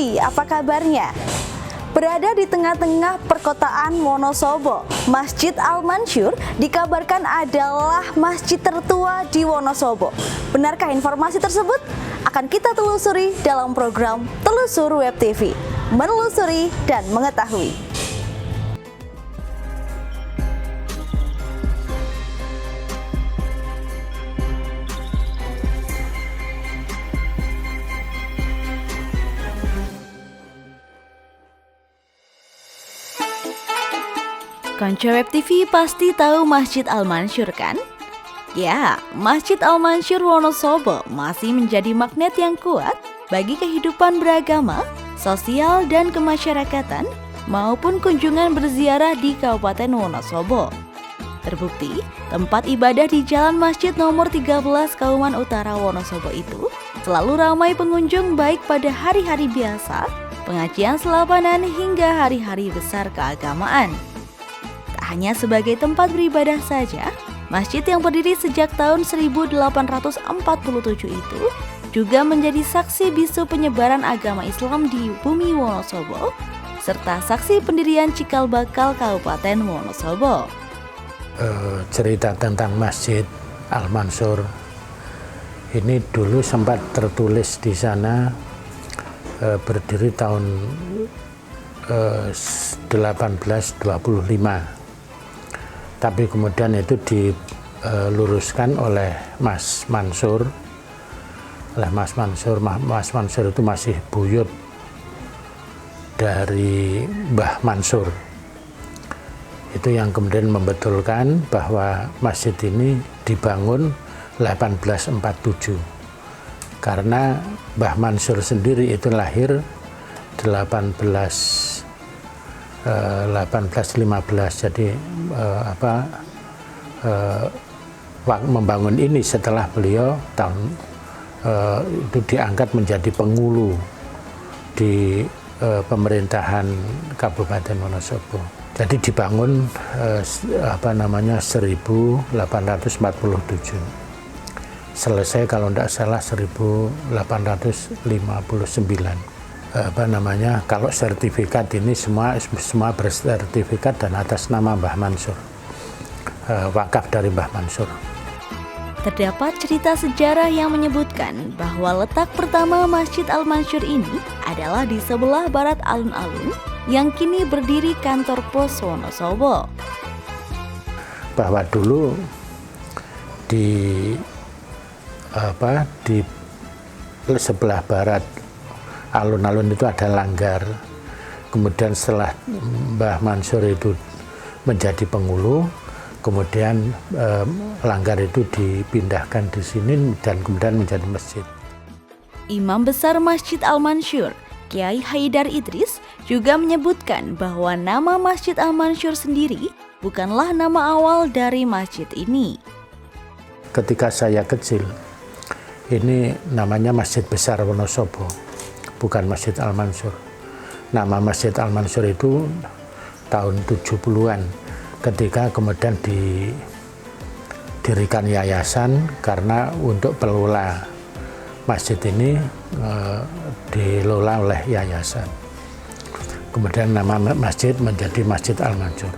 TV, apa kabarnya? Berada di tengah-tengah perkotaan Wonosobo, Masjid Al-Mansur dikabarkan adalah masjid tertua di Wonosobo. Benarkah informasi tersebut? Akan kita telusuri dalam program Telusur Web TV, menelusuri dan mengetahui. Konco Web TV pasti tahu Masjid Al-Mansur kan? Ya, Masjid Al-Mansur Wonosobo masih menjadi magnet yang kuat bagi kehidupan beragama, sosial dan kemasyarakatan maupun kunjungan berziarah di Kabupaten Wonosobo. Terbukti, tempat ibadah di Jalan Masjid nomor 13 Kauman Utara Wonosobo itu selalu ramai pengunjung baik pada hari-hari biasa, pengajian selapanan hingga hari-hari besar keagamaan. Hanya sebagai tempat beribadah saja, masjid yang berdiri sejak tahun 1847 itu juga menjadi saksi bisu penyebaran agama Islam di bumi Wonosobo, serta saksi pendirian Cikal Bakal Kabupaten Wonosobo. Cerita tentang Masjid Al-Mansur ini dulu sempat tertulis di sana, berdiri tahun 1825. Tapi kemudian itu diluruskan oleh Mas Mansur. Mas Mansur itu masih buyut dari Mbah Mansur. Itu yang kemudian membetulkan bahwa masjid ini dibangun 1847. Karena Mbah Mansur sendiri itu lahir 1815, jadi membangun ini setelah beliau itu diangkat menjadi pengulu di pemerintahan Kabupaten Wonosobo. Jadi dibangun 1847. Selesai kalau tidak salah 1859. Kalau sertifikat ini semua bersertifikat dan atas nama Mbah Mansur, wakaf dari Mbah Mansur. Terdapat cerita sejarah yang menyebutkan bahwa letak pertama Masjid Al-Mansur ini adalah di sebelah barat alun-alun yang kini berdiri kantor pos Wonosobo. Bahwa dulu di sebelah barat alun-alun itu ada langgar. Kemudian setelah Mbah Mansur itu menjadi pengulu, kemudian langgar itu dipindahkan di sini dan kemudian menjadi masjid. Imam Besar Masjid Al-Mansur, Kiai Haidar Idris, juga menyebutkan bahwa nama Masjid Al-Mansur sendiri bukanlah nama awal dari masjid ini. Ketika saya kecil, ini namanya Masjid Besar Wonosobo, bukan Masjid Al-Mansur. Nama Masjid Al-Mansur itu tahun 70-an ketika kemudian didirikan yayasan karena untuk pelola masjid ini dikelola oleh yayasan. Kemudian nama masjid menjadi Masjid Al-Mansur.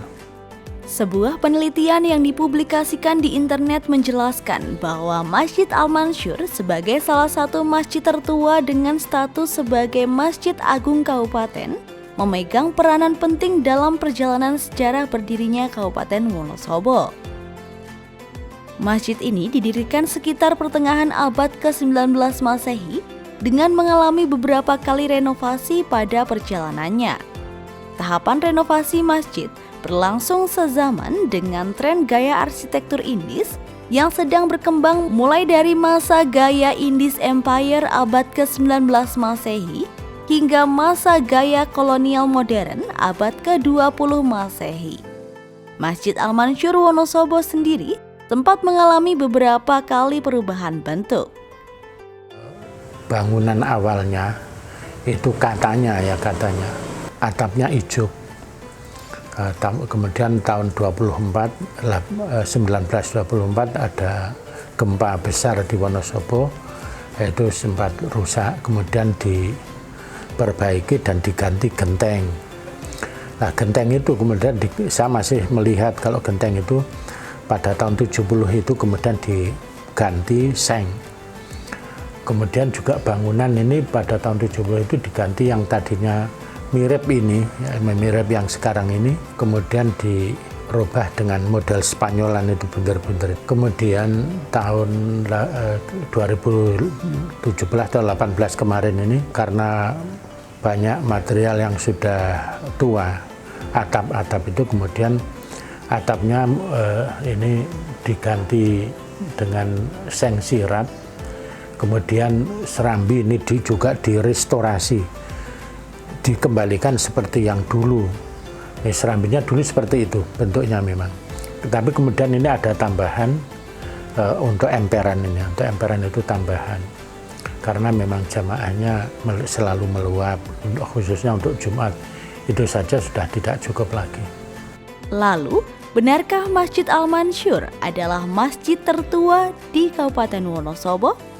Sebuah penelitian yang dipublikasikan di internet menjelaskan bahwa Masjid Al-Mansur sebagai salah satu masjid tertua dengan status sebagai Masjid Agung Kabupaten memegang peranan penting dalam perjalanan sejarah berdirinya Kabupaten Wonosobo. Masjid ini didirikan sekitar pertengahan abad ke-19 Masehi dengan mengalami beberapa kali renovasi pada perjalanannya. Tahapan renovasi masjid berlangsung sezaman dengan tren gaya arsitektur Indis yang sedang berkembang mulai dari masa gaya Indis Empire abad ke-19 Masehi hingga masa gaya kolonial modern abad ke-20 Masehi. Masjid Al-Mansur Wonosobo sendiri sempat mengalami beberapa kali perubahan bentuk. Bangunan awalnya itu katanya atapnya ijuk. Kemudian tahun 1924 ada gempa besar di Wonosobo, itu sempat rusak, kemudian diperbaiki dan diganti genteng. Nah, genteng itu kemudian saya masih melihat kalau genteng itu pada tahun 70 itu kemudian diganti seng. Kemudian juga bangunan ini pada tahun 70 itu diganti yang tadinya mirip ini, mirip yang sekarang ini, kemudian dirubah dengan model Spanyolan itu bunder-bunder. Kemudian tahun 2017 atau 18 kemarin ini karena banyak material yang sudah tua, atap-atap itu kemudian atapnya ini diganti dengan seng sirap. Kemudian serambi ini juga direstorasi, dikembalikan seperti yang dulu. Serambinya dulu seperti itu bentuknya memang. Tapi kemudian ini ada tambahan untuk emperan ini. Untuk emperan itu tambahan. Karena memang jamaahnya selalu meluap, khususnya untuk Jumat. Itu saja sudah tidak cukup lagi. Lalu, benarkah Masjid Al-Mansyur adalah masjid tertua di Kabupaten Wonosobo?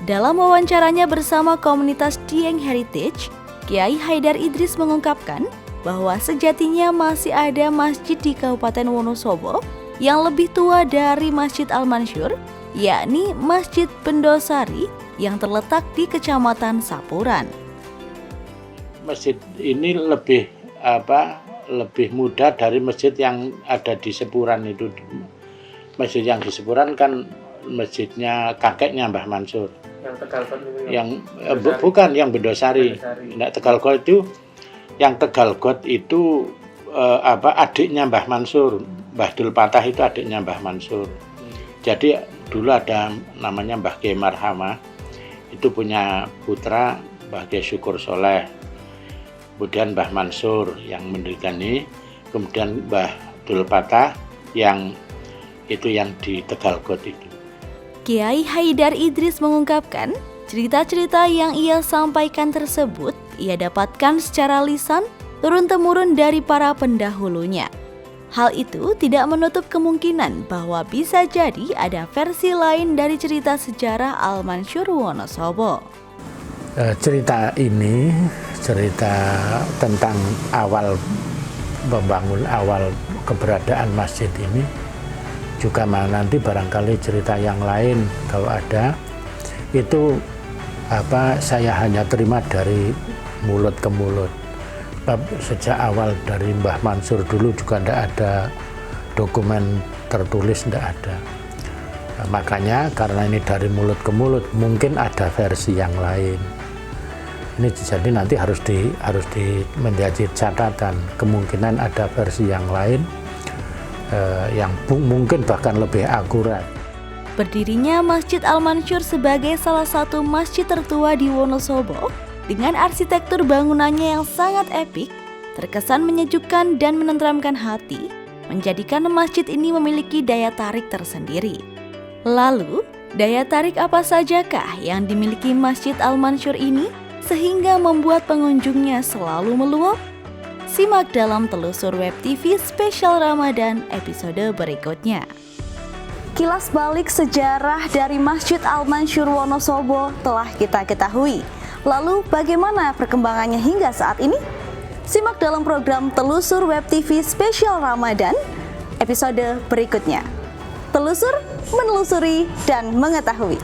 Dalam wawancaranya bersama komunitas Dieng Heritage, Kiai Haidar Idris mengungkapkan bahwa sejatinya masih ada masjid di Kabupaten Wonosobo yang lebih tua dari Masjid Al-Mansyur, yakni Masjid Bendosari yang terletak di Kecamatan Sapuran. Masjid ini lebih muda dari masjid yang ada di Sepuran itu. Masjid yang di Sepuran kan masjidnya kakeknya Mbah Mansur. Yang Tegalgot itu Bukan yang Bendosari. Nah, Tegalgot itu yang Tegalgot itu adiknya Mbah Mansur. Mbah Dul Patah itu adiknya Mbah Mansur. Jadi dulu ada namanya Mbah Kiai Marhamah. Itu punya putra Mbah Kiai Syukur Soleh. Kemudian Mbah Mansur yang mendirikan ini, kemudian Mbah Dul Patah yang itu yang di Tegalgot itu. Kiai Haidar Idris mengungkapkan, cerita-cerita yang ia sampaikan tersebut ia dapatkan secara lisan turun-temurun dari para pendahulunya. Hal itu tidak menutup kemungkinan bahwa bisa jadi ada versi lain dari cerita sejarah Al-Mansyur Wonosobo. Cerita ini, cerita tentang awal keberadaan masjid ini, juga nanti barangkali cerita yang lain kalau ada, itu saya hanya terima dari mulut ke mulut. Sejak awal dari Mbah Mansur dulu juga tidak ada dokumen tertulis, tidak ada. Makanya karena ini dari mulut ke mulut, mungkin ada versi yang lain. Ini jadi nanti harus menjadi catatan, kemungkinan ada versi yang lain yang mungkin bahkan lebih akurat. Berdirinya Masjid Al-Mansyur sebagai salah satu masjid tertua di Wonosobo dengan arsitektur bangunannya yang sangat epik, terkesan menyejukkan dan menenteramkan hati, menjadikan masjid ini memiliki daya tarik tersendiri. Lalu, daya tarik apa sajakah yang dimiliki Masjid Al-Mansyur ini sehingga membuat pengunjungnya selalu meluap? Simak dalam Telusur Web TV spesial Ramadan episode berikutnya. Kilas balik sejarah dari Masjid Al-Mansyur Wonosobo telah kita ketahui. Lalu bagaimana perkembangannya hingga saat ini? Simak dalam program Telusur Web TV spesial Ramadan episode berikutnya. Telusur, menelusuri, dan mengetahui.